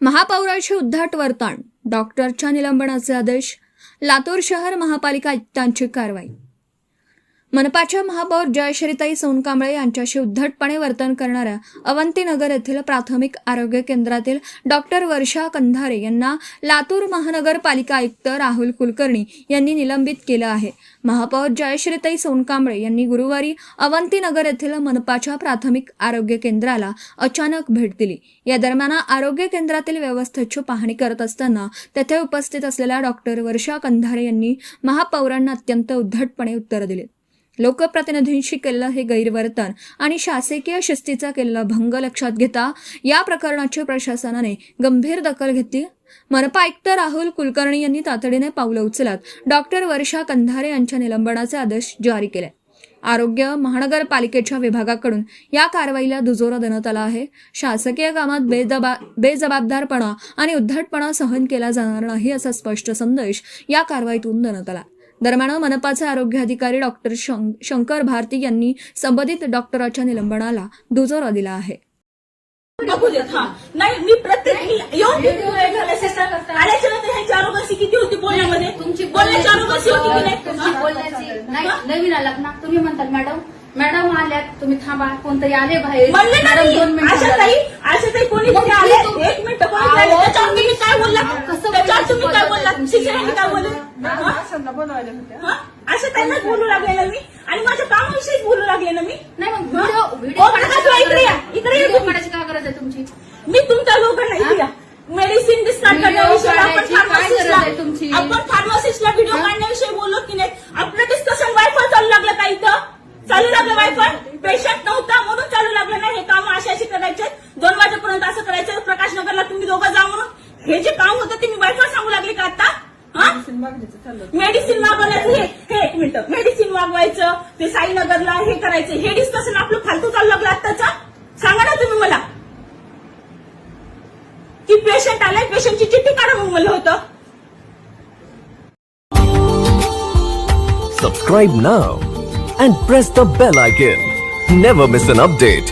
महापौराचे उद्धट वर्तन, डॉक्टरच्या निलंबनाचे आदेश, लातूर शहर महापालिका आयुक्तांची कारवाई। मनपाच्या महापौर जयश्रीताई सोनकांबळे यांच्याशी उद्धटपणे वर्तन करणाऱ्या अवंतीनगर येथील प्राथमिक आरोग्य केंद्रातील डॉक्टर वर्षा कंधारे यांना लातूर महानगरपालिका आयुक्त राहुल कुलकर्णी यांनी निलंबित केलं आहे। महापौर जयश्रीताई सोनकांबळे यांनी गुरुवारी अवंतीनगर येथील मनपाच्या प्राथमिक आरोग्य केंद्राला अचानक भेट दिली। या दरम्यान आरोग्य केंद्रातील व्यवस्थेची पाहणी करत असताना तेथे उपस्थित असलेल्या डॉक्टर वर्षा कंधारे यांनी महापौरांना अत्यंत उद्धटपणे उत्तर दिले। लोकप्रतिनिधींशी केलेलं हे गैरवर्तन आणि शासकीय शिस्तीचा केलेला भंग लक्षात घेता या प्रकरणाची प्रशासनाने गंभीर दखल घेतली। मनपा आयुक्त राहुल कुलकर्णी यांनी तातडीने पावलं उचलत डॉक्टर वर्षा कंधारे यांच्या निलंबनाचे आदेश जारी केले। आरोग्य महानगरपालिकेच्या विभागाकडून या कारवाईला दुजोरा देण्यात आला आहे। शासकीय कामात बेजबाबदारपणा आणि उद्धटपणा सहन केला जाणार नाही असा स्पष्ट संदेश या कारवाईतून देण्यात आला। दरम्यान मनपाचे आरोग्य अधिकारी डॉक्टर शंकर भारती यांनी संबंधित डॉक्टराच्या निलंबनाला दुजोरा दिला आहे। नाही मी प्रत्येक आरोग्याची किती होती बोलण्यामध्ये, तुमची बोलण्याची आरोग्याची होती की नाही बोलण्याची नाही। नवीन आलात ना तुम्ही म्हणतात मॅडम आल्यात, तुम्ही थांबा, कोणतरी आले बाहेर, मॅडम 2 मिनिटं आशाताई कोणी आले, 1 मिनिट कोणी आले, त्याच्यावर तुम्ही काय बोलला, त्याच्यावर तुम्ही काय बोलला, शिक्षणाने काय बोलले, आशाताईंनाच बोलू लागले ना मी आणि माझ्या कामाविषयीच बोलू लागले ना मी। नाही मग व्हिडिओ इकडे काढायची काय गरज आहे तुमची? मी तुमच्या लोकांना इकडे या मेडिसिन डिस्कार्ड करण्याविषयी आपण फार्मासिस्टला व्हिडिओ काढण्याविषयी बोललो की नाही। आपलं डिस्कशन वायफाय चालू लागलं का इथं? चालू लागलं वायफाय, पेशंट नव्हता म्हणून चालू लागलं नाही। हे काम अशाशी करायचे 2 वाजेपर्यंत असं करायचं। प्रकाशनगरला तुम्ही दोघं जा म्हणून हे जे काम होतं ते मी वायफाय सांगू लागले का आता? मेडिसिन मागवण्याचं हे 1 मिनिट मेडिसिन मागवायचं, ते साईनगरला हे करायचं, हे डिस्कशन आपलं फालतू चालू लागलं आत्ताचा? सांगा ना तुम्ही मला की पेशंट आलाय, पेशंटची चिठ्ठी काढा म्हणून म्हणलं होतं। Subscribe now and press the bell icon. Never miss an update.